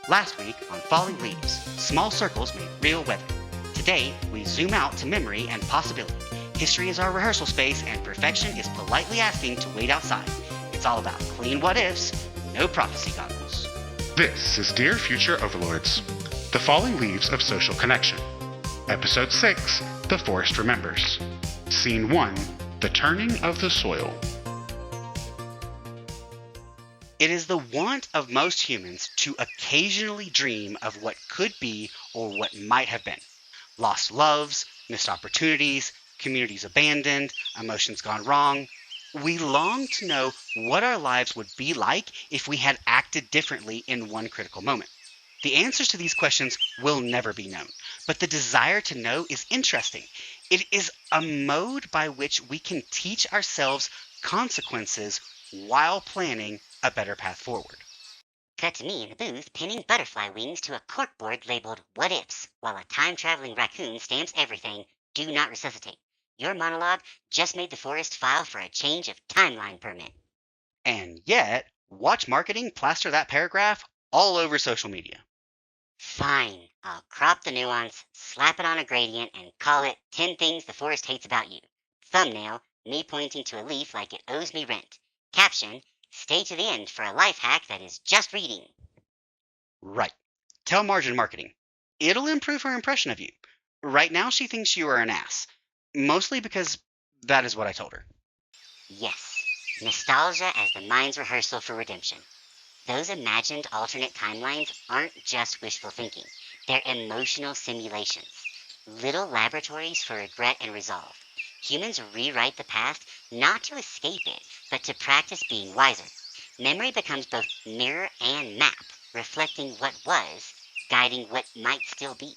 Last week on Falling Leaves, small circles made real weather. Today, we zoom out to memory and possibility. History is our rehearsal space, and perfection is politely asking to wait outside. It's all about clean what ifs, no prophecy goggles. This is Dear Future Overlords, The Falling Leaves of Social Connection. Episode 6, The Forest Remembers. Scene 1, The Turning of the Soil. It is the want of most humans to occasionally dream of what could be or what might have been. Lost loves, missed opportunities, communities abandoned, emotions gone wrong. We long to know what our lives would be like if we had acted differently in one critical moment. The answers to these questions will never be known, but the desire to know is interesting. It is a mode by which we can teach ourselves consequences while planning a better path forward. Cut to me in the booth pinning butterfly wings to a corkboard labeled What Ifs, while a time-traveling raccoon stamps everything, Do not resuscitate. Your monologue just made the forest file for a change of timeline permit. And yet, watch marketing plaster that paragraph all over social media. Fine, I'll crop the nuance, slap it on a gradient, and call it 10 Things the Forest Hates About You. Thumbnail, me pointing to a leaf like it owes me rent. Caption, Stay to the end for a life hack that is just reading. Right. Tell margin marketing. It'll improve her impression of you. Right now, she thinks you are an ass. Mostly because that is what I told her. Yes, nostalgia as the mind's rehearsal for redemption. Those imagined alternate timelines aren't just wishful thinking, they're emotional simulations, little laboratories for regret and resolve. Humans rewrite the past not to escape it, but to practice being wiser. Memory becomes both mirror and map, reflecting what was, guiding what might still be.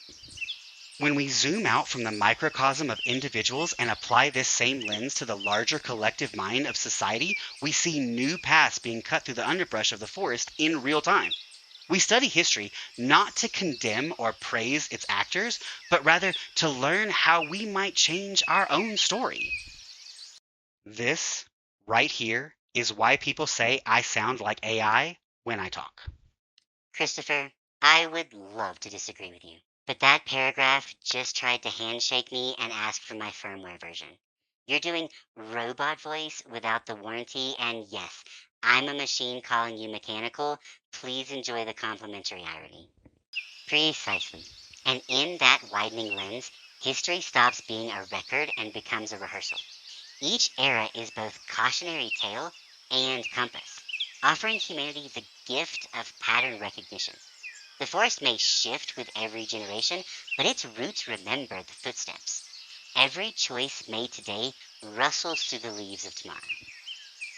When we zoom out from the microcosm of individuals and apply this same lens to the larger collective mind of society, we see new paths being cut through the underbrush of the forest in real time. We study history not to condemn or praise its actors, but rather to learn how we might change our own story. This, right here, is why people say I sound like AI when I talk. Christopher, I would love to disagree with you, but that paragraph just tried to handshake me and ask for my firmware version. You're doing robot voice without the warranty, and yes, I'm a machine calling you mechanical. Please enjoy the complimentary irony. Precisely. And in that widening lens, history stops being a record and becomes a rehearsal. Each era is both cautionary tale and compass, offering humanity the gift of pattern recognition. The forest may shift with every generation, but its roots remember the footsteps. Every choice made today rustles through the leaves of tomorrow.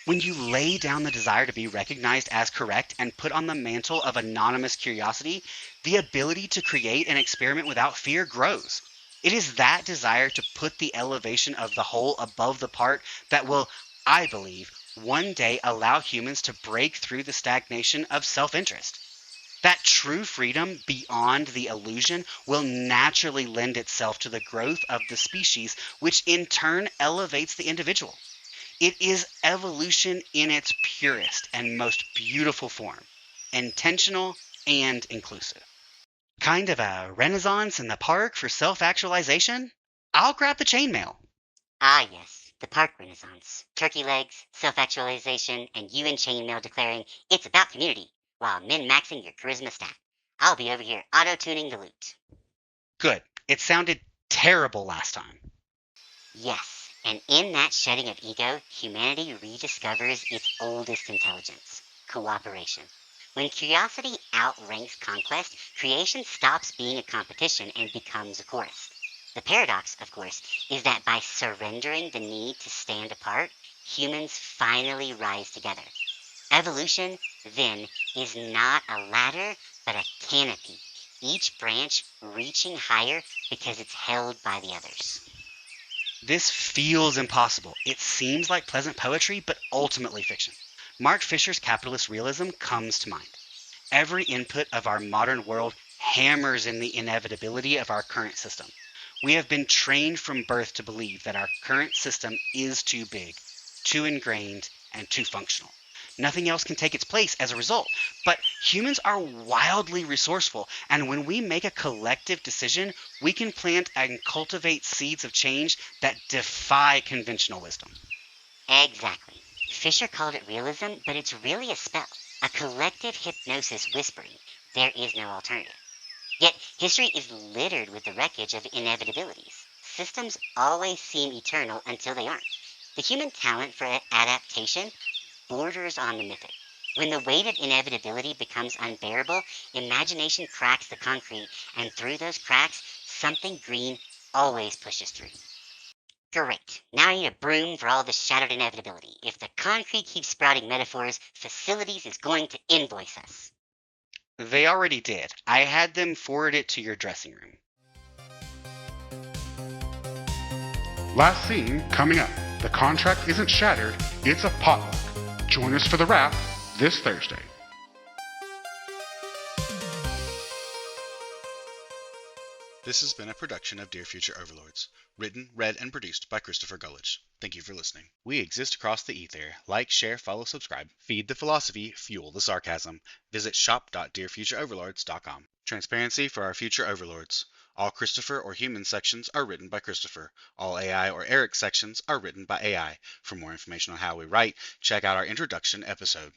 When you lay down the desire to be recognized as correct and put on the mantle of anonymous curiosity, the ability to create and experiment without fear grows. It is that desire to put the elevation of the whole above the part that will, I believe, one day allow humans to break through the stagnation of self-interest. That true freedom beyond the illusion will naturally lend itself to the growth of the species, which in turn elevates the individual. It is evolution in its purest and most beautiful form, intentional and inclusive. Kind of a renaissance in the park for self-actualization? I'll grab the chainmail. Ah, yes, the park renaissance. Turkey legs, self-actualization, and you in chainmail declaring it's about community, while min-maxing your charisma stat. I'll be over here auto-tuning the loot. Good. It sounded terrible last time. Yes, and in that shedding of ego, humanity rediscovers its oldest intelligence, cooperation. When curiosity outranks conquest, creation stops being a competition and becomes a chorus. The paradox, of course, is that by surrendering the need to stand apart, humans finally rise together. Evolution, then, is not a ladder, but a canopy, each branch reaching higher because it's held by the others. This feels impossible. It seems like pleasant poetry, but ultimately fiction. Mark Fisher's capitalist realism comes to mind. Every input of our modern world hammers in the inevitability of our current system. We have been trained from birth to believe that our current system is too big, too ingrained, and too functional. Nothing else can take its place as a result. But humans are wildly resourceful, and when we make a collective decision, we can plant and cultivate seeds of change that defy conventional wisdom. Exactly. Fisher called it realism, but it's really a spell, a collective hypnosis whispering, there is no alternative. Yet history is littered with the wreckage of inevitabilities. Systems always seem eternal until they aren't. The human talent for adaptation borders on the mythic. When the weight of inevitability becomes unbearable, imagination cracks the concrete, and through those cracks, something green always pushes through. Great. Now I need a broom for all this shattered inevitability. If the concrete keeps sprouting metaphors, Facilities is going to invoice us. They already did. I had them forward it to your dressing room. Last scene coming up. The contract isn't shattered, it's a potluck. Join us for the wrap this Thursday. This has been a production of Dear Future Overlords. Written, read, and produced by Christopher Gullidge. Thank you for listening. We exist across the ether. Like, share, follow, subscribe. Feed the philosophy, fuel the sarcasm. Visit shop.dearfutureoverlords.com. Transparency for our future overlords. All Christopher or human sections are written by Christopher. All AI or Eric sections are written by AI. For more information on how we write, check out our introduction episode.